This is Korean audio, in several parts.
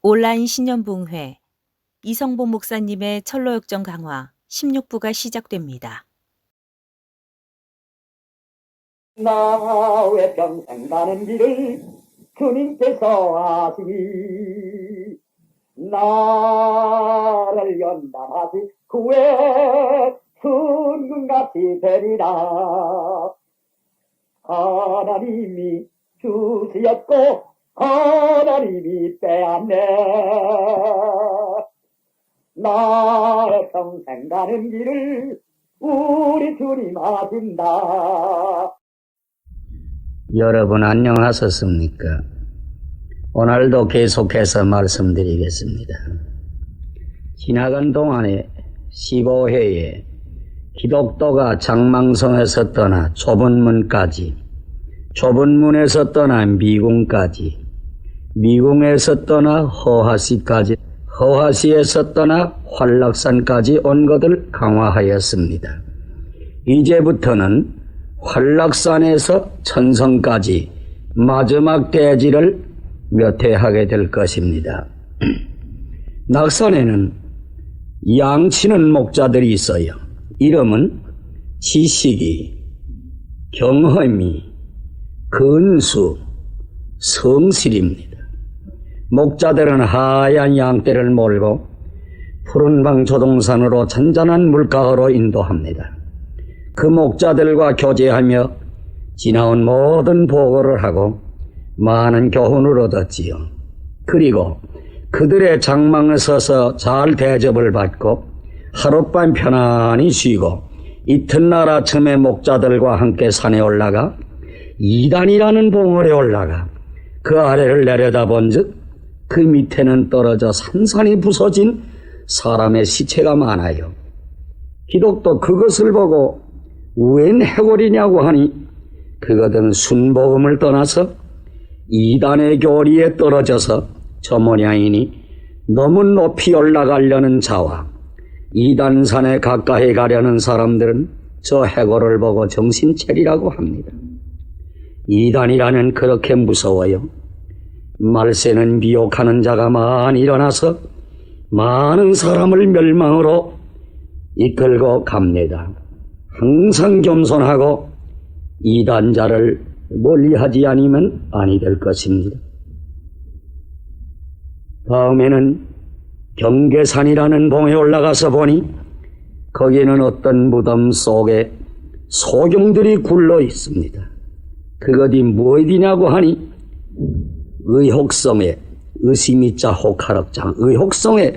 온라인 신년봉회 이성복 목사님의 철로역정 강화 16부가 시작됩니다. 나의 평생 가는 길을 주님께서 아시니 나를 연단하시 후에 순금같이 되리라. 하나님이 주시었고 하나님이 빼앗네. 나의 평생 가는 길을 우리 주님 아신다. 여러분 안녕하셨습니까? 오늘도 계속해서 말씀드리겠습니다. 지나간 동안에 15회에 기독도가 장망성에서 떠나 좁은 문까지, 좁은 문에서 떠나 미궁까지, 미궁에서 떠나 허화시까지, 허화시에서 떠나 활락산까지 온 것을 강화하였습니다. 이제부터는 활락산에서 천성까지 마지막 대지를 몇 회 하게 될 것입니다. 낙산에는 양치는 목자들이 있어요. 이름은 지식이, 경험이, 근수, 성실입니다. 목자들은 하얀 양떼를 몰고 푸른 방 조동산으로 잔잔한 물가로 인도합니다. 그 목자들과 교제하며 지나온 모든 보고를 하고 많은 교훈을 얻었지요. 그리고 그들의 장망에 서서 잘 대접을 받고 하룻밤 편안히 쉬고 이튿날 아침에 목자들과 함께 산에 올라가 이단이라는 봉우리에 올라가 그 아래를 내려다본 즉 그 밑에는 떨어져 산산이 부서진 사람의 시체가 많아요. 기독도 그것을 보고 웬 해골이냐고 하니 그것은 순복음을 떠나서 이단의 교리에 떨어져서 저 모양이니 너무 높이 올라가려는 자와 이단산에 가까이 가려는 사람들은 저 해골을 보고 정신 차리라고 합니다. 이단이라는 그렇게 무서워요. 말세는 미혹하는 자가 많이 일어나서 많은 사람을 멸망으로 이끌고 갑니다. 항상 겸손하고 이단자를 멀리하지 않으면 아니 될 것입니다. 다음에는 경계산이라는 봉에 올라가서 보니 거기에는 어떤 무덤 속에 소경들이 굴러 있습니다. 그것이 무엇이냐고 하니 의혹성에 의심이자 혹하락장 의혹성에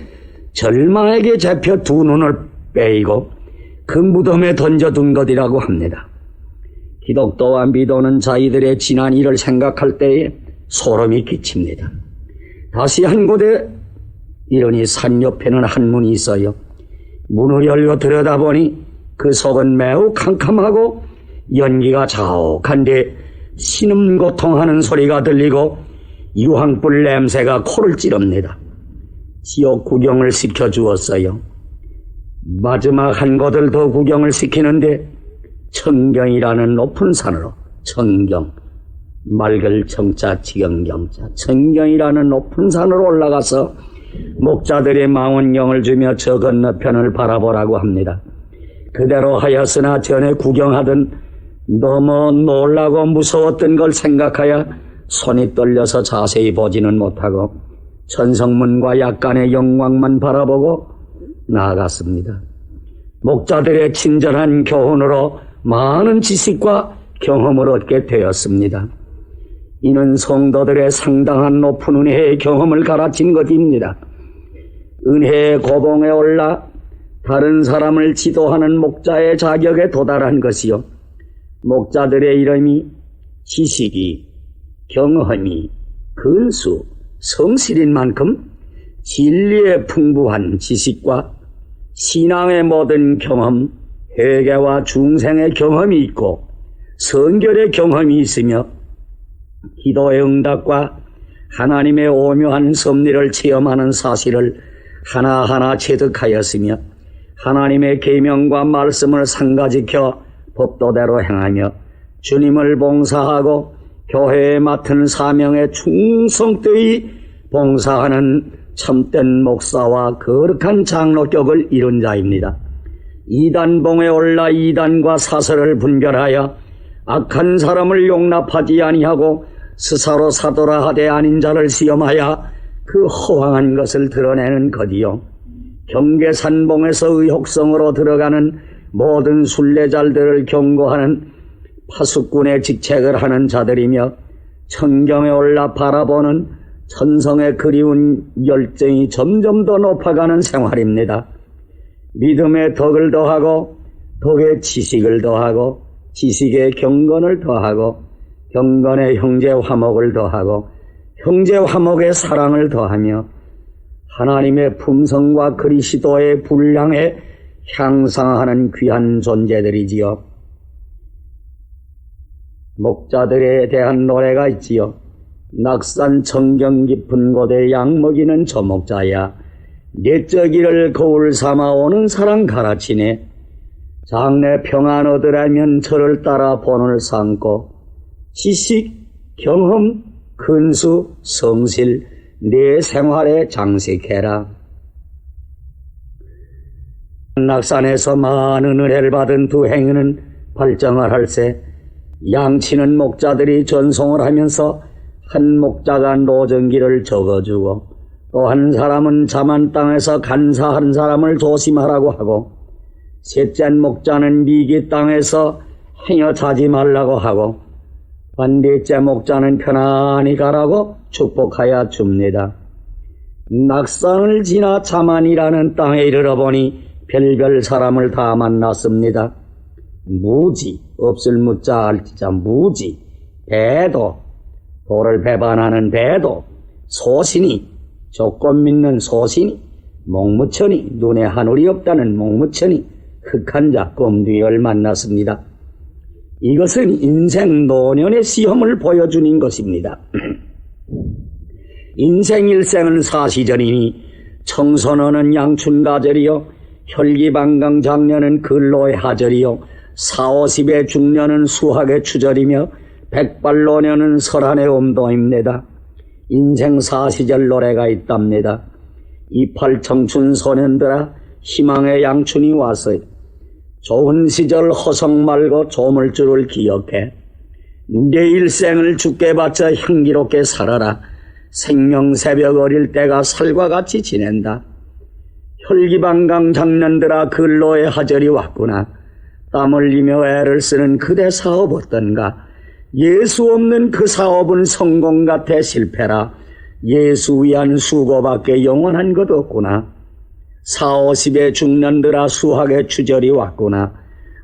절망에게 잡혀 두 눈을 빼이고 그 무덤에 던져둔 것이라고 합니다. 기독도와 믿어오는 자이들의 지난 일을 생각할 때에 소름이 끼칩니다. 다시 한 곳에 이러니 산 옆에는 한 문이 있어요. 문을 열고 들여다보니 그 속은 매우 캄캄하고 연기가 자욱한데 신음고통하는 소리가 들리고 유황불 냄새가 코를 찌릅니다. 지옥 구경을 시켜주었어요. 마지막 한 곳을 더 구경을 시키는데 청경이라는 높은 산으로 청경, 맑을 청자 지경경자 청경이라는 높은 산으로 올라가서 목자들의 망원경을 주며 저 건너편을 바라보라고 합니다. 그대로 하였으나 전에 구경하던 너무 놀라고 무서웠던 걸 생각하여 손이 떨려서 자세히 보지는 못하고 천성문과 약간의 영광만 바라보고 나아갔습니다. 목자들의 친절한 교훈으로 많은 지식과 경험을 얻게 되었습니다. 이는 성도들의 상당한 높은 은혜의 경험을 가르친 것입니다. 은혜의 고봉에 올라 다른 사람을 지도하는 목자의 자격에 도달한 것이요. 목자들의 이름이 지식이, 경험이, 근수, 성실인 만큼 진리에 풍부한 지식과 신앙의 모든 경험, 회개와 중생의 경험이 있고 성결의 경험이 있으며 기도의 응답과 하나님의 오묘한 섭리를 체험하는 사실을 하나하나 체득하였으며 하나님의 계명과 말씀을 상가지켜 법도대로 행하며 주님을 봉사하고 교회에 맡은 사명에 충성되이 봉사하는 참된 목사와 거룩한 장로격을 이룬 자입니다. 이단봉에 올라 이단과 사설을 분별하여 악한 사람을 용납하지 아니하고 스사로 사도라 하되 아닌 자를 시험하여 그 허황한 것을 드러내는 것이요, 경계산봉에서 의혹성으로 들어가는 모든 순례자들을 경고하는 파수꾼의 직책을 하는 자들이며, 천경에 올라 바라보는 천성의 그리운 열정이 점점 더 높아가는 생활입니다. 믿음의 덕을 더하고 덕의 지식을 더하고 지식의 경건을 더하고 경건의 형제 화목을 더하고 형제 화목의 사랑을 더하며 하나님의 품성과 그리스도의 분량에 향상하는 귀한 존재들이지요. 목자들에 대한 노래가 있지요. 낙산 청경 깊은 곳에 양 먹이는 저 목자야, 내적이를 거울 삼아 오는 사랑 가라치네. 장래 평안 얻으라면 저를 따라 본을 삼고 지식, 경험, 근수, 성실 내 생활에 장식해라. 낙산에서 많은 은혜를 받은 두 행인은 발정을 할세, 양치는 목자들이 전송을 하면서 한 목자가 노정기를 적어주고 또 한 사람은 자만 땅에서 간사한 사람을 조심하라고 하고 셋째 목자는 미기 땅에서 행여 자지 말라고 하고 반대째 목자는 편안히 가라고 축복하여 줍니다. 낙산을 지나 자만이라는 땅에 이르러 보니 별별 사람을 다 만났습니다. 무지, 없을 무자 알지자 무지, 배도, 도를 배반하는 배도, 소신이, 조건 믿는 소신이, 목무천이, 눈에 하늘이 없다는 목무천이, 흑한 자, 껌뒤를 만났습니다. 이것은 인생 노년의 시험을 보여주는 것입니다. 인생 일생은 사시절이니 청소년은 양춘가절이요, 혈기방강 장년은 근로의 하절이요, 40~50의 중년은 수학의 추절이며 백발노년은 설한의 음도입니다. 인생 사시절 노래가 있답니다. 이팔 청춘 소년들아 희망의 양춘이 왔어요. 좋은 시절 허성 말고 조물주를 기억해. 내 일생을 주께 바쳐 향기롭게 살아라. 생명 새벽 어릴 때가 살과 같이 지낸다. 혈기방강 장년들아 근로의 하절이 왔구나. 땀 흘리며 애를 쓰는 그대 사업 어떤가. 예수 없는 그 사업은 성공 같아 실패라. 예수 위한 수고밖에 영원한 것 없구나. 40~50의 중년들아 수학의 추절이 왔구나.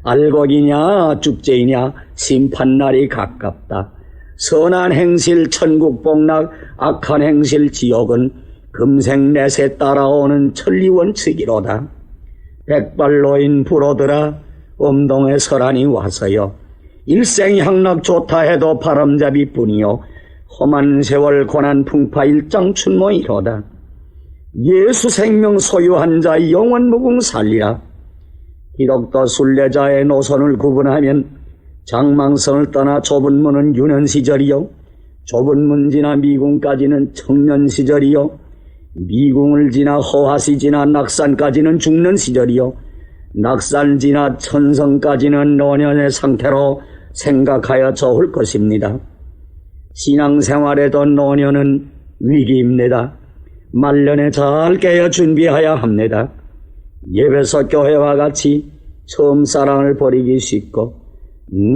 알곡이냐 축제이냐 심판날이 가깝다. 선한 행실 천국 복락, 악한 행실 지옥은 금생 내세 따라오는 천리원칙이로다. 백발노인 불어들아 엄동의 설한이 와서요. 일생 향락 좋다 해도 바람잡이뿐이요, 험한 세월 고난 풍파 일장춘모이로다. 예수 생명 소유한 자 영원 무궁 살리라. 기독도 순례자의 노선을 구분하면 장망성을 떠나 좁은 문은 유년시절이요, 좁은 문 지나 미궁까지는 청년시절이요, 미궁을 지나 허화시 지나 낙산까지는 중년시절이요, 낙산 지나 천성까지는 노년의 상태로 생각하여 좋을 것입니다. 신앙생활에도 노년은 위기입니다. 말년에 잘 깨어 준비해야 합니다. 예배소 교회와 같이 처음 사랑을 버리기 쉽고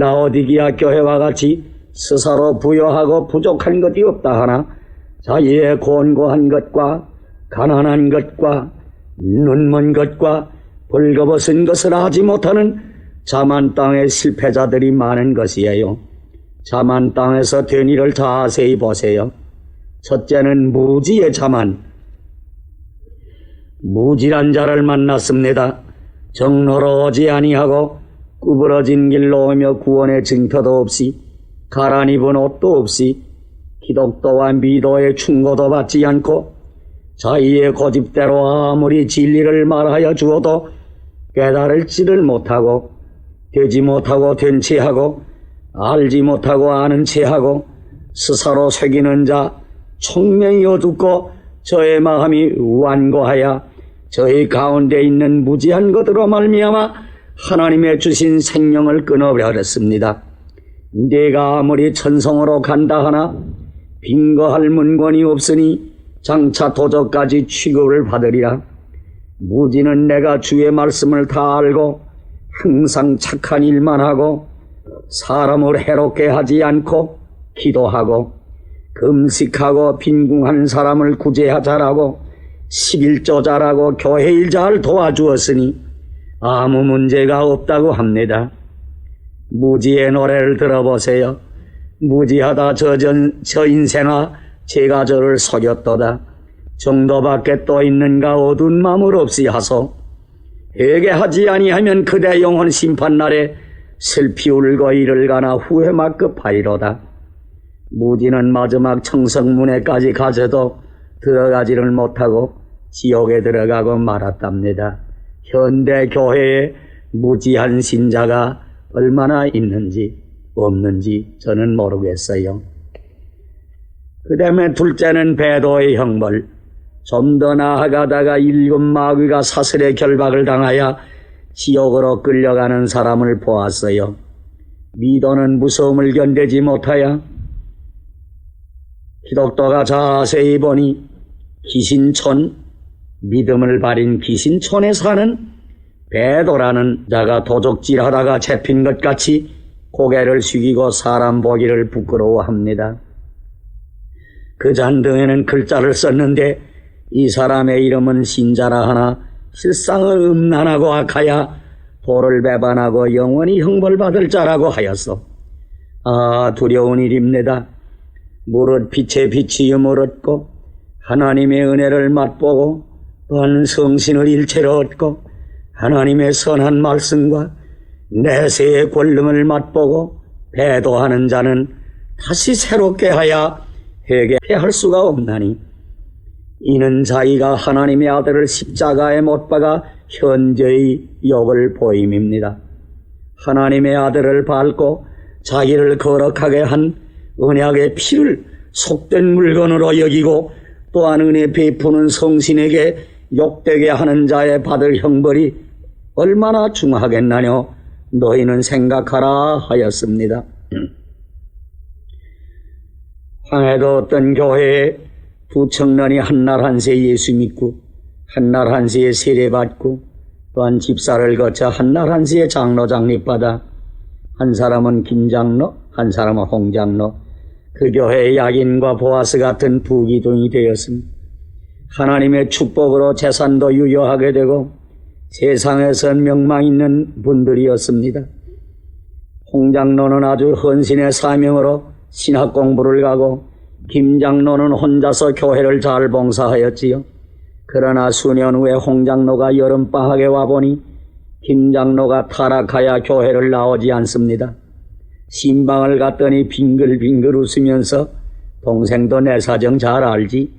라오디게아 교회와 같이 스스로 부여하고 부족한 것이 없다 하나 자기의 곤고한 것과 가난한 것과 눈먼 것과 벌거벗은 것을 하지 못하는 자만 땅의 실패자들이 많은 것이에요. 자만 땅에서 된 일을 자세히 보세요. 첫째는 무지의 자만. 무지란 자를 만났습니다. 정로로 오지 아니하고 구부러진 길로 오며 구원의 증표도 없이 가란 입은 옷도 없이 기독도와 미도의 충고도 받지 않고 자기의 고집대로 아무리 진리를 말하여 주어도 깨달을지를 못하고 되지 못하고 된 체하고 알지 못하고 아는 체하고 스스로 속이는 자, 총명히 어둡고 저의 마음이 완고하여 저희 가운데 있는 무지한 것으로 말미암아 하나님의 주신 생명을 끊어버렸습니다. 내가 아무리 천성으로 간다 하나 빈거할 문권이 없으니 장차 도적까지 취급을 받으리라. 무지는 내가 주의 말씀을 다 알고 항상 착한 일만 하고 사람을 해롭게 하지 않고 기도하고 금식하고 빈궁한 사람을 구제하자라고 11조 잘하고 교회 일 잘 도와주었으니 아무 문제가 없다고 합니다. 무지의 노래를 들어보세요. 무지하다 저 인생아 제가 저를 속였도다. 정도밖에 또 있는가 어두운 마음을 없이 하소. 회개하지 아니하면 그대 영혼 심판날에 슬피 울고 이를 가나 후회 막급하리로다. 무지는 마지막 청성문에까지 가서도 들어가지를 못하고 지옥에 들어가고 말았답니다. 현대 교회에 무지한 신자가 얼마나 있는지 없는지 저는 모르겠어요. 그 다음에 둘째는 배도의 형벌. 좀 더 나아가다가 7 마귀가 사슬의 결박을 당하여 지옥으로 끌려가는 사람을 보았어요. 미도는 무서움을 견디지 못하여 기독도가 자세히 보니 기신촌, 믿음을 가린 기신촌에 사는 배도라는 자가 도적질하다가 잡힌 것 같이 고개를 숙이고 사람 보기를 부끄러워합니다. 그 잔등에는 글자를 썼는데 이 사람의 이름은 신자라 하나 실상을 음란하고 악하여 도를 배반하고 영원히 형벌받을 자라고 하였소. 아, 두려운 일입니다. 무릇 빛의 비치음을 얻고 하나님의 은혜를 맛보고 또한 성신을 일체로 얻고 하나님의 선한 말씀과 내세의 권능을 맛보고 배도하는 자는 다시 새롭게 하여 회개할 수가 없나니 이는 자기가 하나님의 아들을 십자가에 못 박아 현재의 욕을 보임입니다. 하나님의 아들을 밟고 자기를 거룩하게 한 언약의 피를 속된 물건으로 여기고 또한 은혜 베푸는 성신에게 욕되게 하는 자의 받을 형벌이 얼마나 중하겠나뇨. 너희는 생각하라 하였습니다. 황해도 어떤 교회에 두 청년이 한날 한세 예수 믿고 한날 한세에 세례받고 또한 집사를 거쳐 한날 한세에 장로 장립받아 한 사람은 김장로 한 사람은 홍장로 그 교회의 야긴과 보아스 같은 부기둥이 되었습니다. 하나님의 축복으로 재산도 유효하게 되고 세상에서 명망 있는 분들이었습니다. 홍장로는 아주 헌신의 사명으로 신학 공부를 가고 김장로는 혼자서 교회를 잘 봉사하였지요. 그러나 수년 후에 홍장로가 여름방학에 와보니 김장로가 타락하여 교회를 나오지 않습니다. 신방을 갔더니 빙글빙글 웃으면서 동생도 내 사정 잘 알지.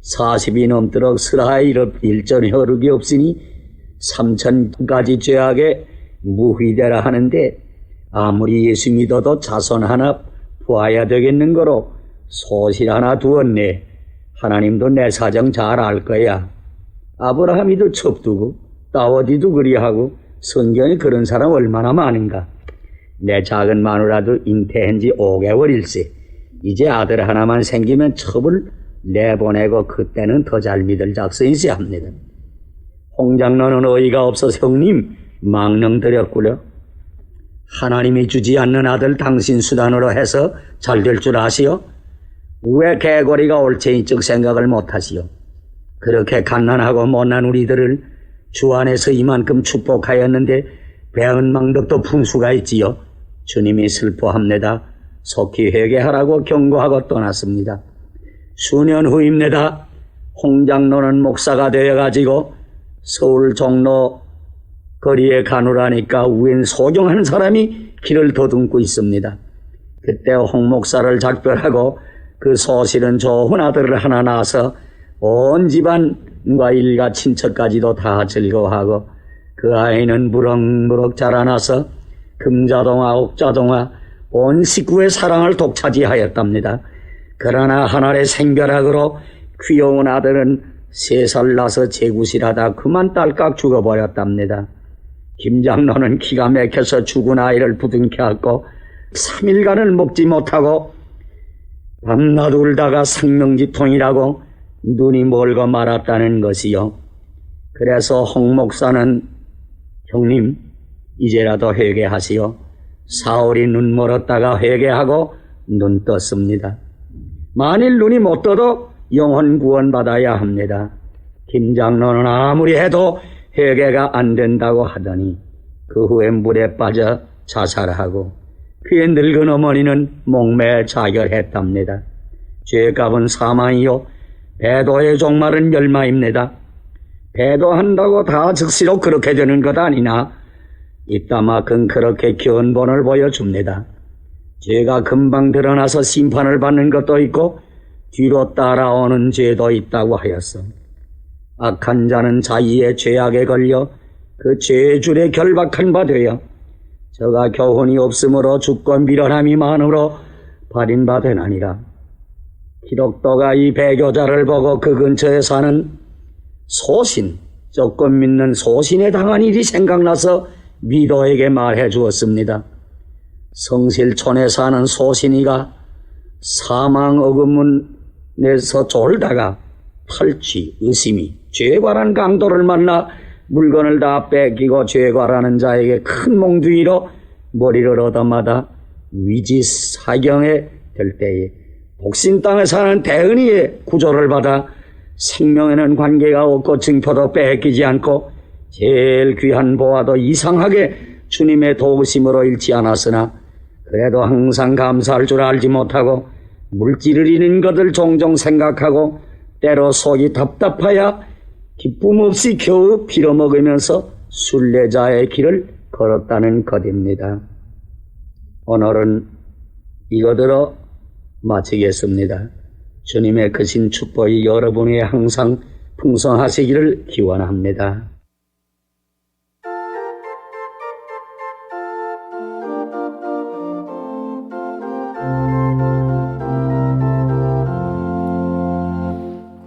40이 넘도록 슬하에 일전에 허룩이 없으니 3,000가지 죄악에 무휘되라 하는데 아무리 예수 믿어도 자손 하나 부어야 되겠는 거로 소실 하나 두었네. 하나님도 내 사정 잘 알 거야. 아브라함이도 첩두고 다윗이도 그리하고 성경에 그런 사람 얼마나 많은가. 내 작은 마누라도 잉태한 지 5개월일세. 이제 아들 하나만 생기면 첩을 내보내고 그때는 더 잘 믿을 작성이지 합니다. 홍장로는 어이가 없어서 형님 망령 드렸구려. 하나님이 주지 않는 아들 당신 수단으로 해서 잘 될 줄 아시오? 왜 개고리가 올챙이적 생각을 못하시오? 그렇게 갓난하고 못난 우리들을 주 안에서 이만큼 축복하였는데 배은망덕도 풍수가 있지요. 주님이 슬퍼합니다. 속히 회개하라고 경고하고 떠났습니다. 수년 후입니다. 홍장로는 목사가 되어가지고 서울 종로 거리에 가누라니까 웬 소경한 사람이 길을 더듬고 있습니다. 그때 홍 목사를 작별하고 그 소실은 좋은 아들을 하나 낳아서 온 집안과 일가 친척까지도 다 즐거워하고 그 아이는 무럭무럭 자라나서 금자동화 옥자동화 온 식구의 사랑을 독차지하였답니다. 그러나 하늘의 생벼락으로 귀여운 아들은 3살 나서 제구실하다 그만 딸깍 죽어버렸답니다. 김장로는 기가 막혀서 죽은 아이를 부둥켜 안고 3일간을 먹지 못하고 밤낮 울다가 상명지통이라고 눈이 멀고 말았다는 것이요. 그래서 홍 목사는 형님 이제라도 회개하시오. 사흘이 눈 멀었다가 회개하고 눈 떴습니다. 만일 눈이 못 떠도 영혼 구원받아야 합니다. 김장로는 아무리 해도 회개가 안 된다고 하더니 그 후에 물에 빠져 자살하고 그의 늙은 어머니는 목매에 자결했답니다. 죄값은 사망이요 배도의 종말은 멸망입니다. 배도한다고 다 즉시로 그렇게 되는 것 아니나 이따만큼 그렇게 견본을 보여줍니다. 죄가 금방 드러나서 심판을 받는 것도 있고 뒤로 따라오는 죄도 있다고 하였어. 악한 자는 자기의 죄악에 걸려 그 죄줄에 결박한 바 되어 저가 교훈이 없으므로 죽고 미련함이 많으로 발인 바 되나니라. 기독도가 이 배교자를 보고 그 근처에 사는 소신, 조금 믿는 소신에 당한 일이 생각나서 미도에게 말해 주었습니다. 성실촌에 사는 소신이가 사망 어금문에서 졸다가 탈취, 의심이, 죄과란 강도를 만나 물건을 다 뺏기고 죄과라는 자에게 큰 몽둥이로 머리를 얻어맞아 위지사경에 될 때에 복신 땅에 사는 대은이의 구조를 받아 생명에는 관계가 없고 증표도 뺏기지 않고 제일 귀한 보화도 이상하게 주님의 도우심으로 잃지 않았으나 그래도 항상 감사할 줄 알지 못하고 물질을 잃은 것을 종종 생각하고 때로 속이 답답하여 기쁨 없이 겨우 빌어먹으면서 순례자의 길을 걸었다는 것입니다. 오늘은 이거대로 마치겠습니다. 주님의 크신 축복이 여러분의 항상 풍성하시기를 기원합니다.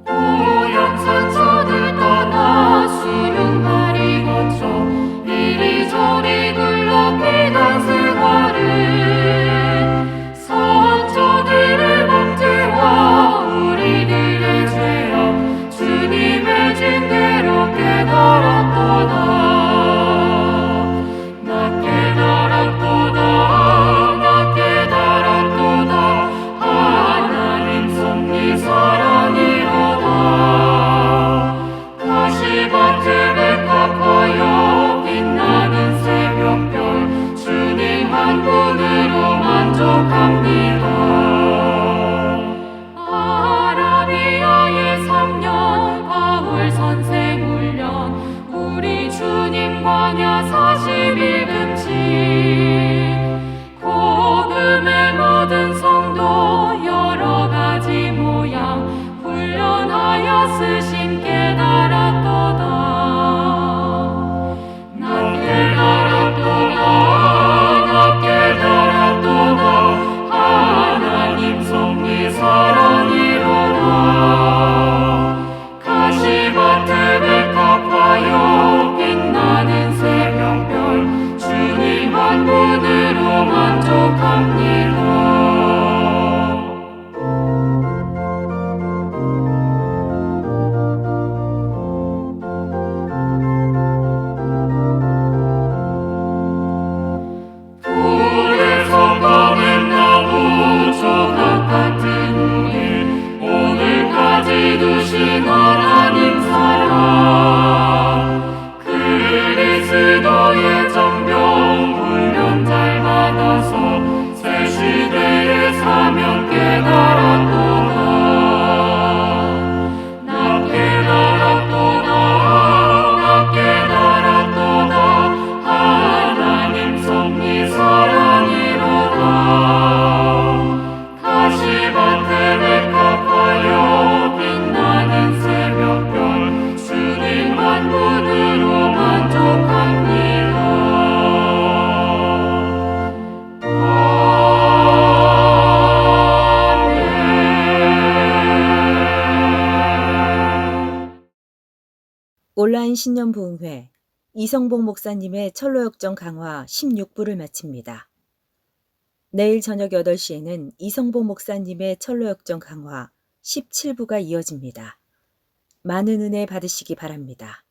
고향 산천을 떠나 쉬는 날이 거쳐 이리저리 둘러피던 생활을 성도들의 범죄와 우리들의 죄악 주님의 징계로 깨달아 온라인 신년부흥회 이성복 목사님의 철로역정 강화 16부를 마칩니다. 내일 저녁 8시에는 이성복 목사님의 철로역정 강화 17부가 이어집니다. 많은 은혜 받으시기 바랍니다.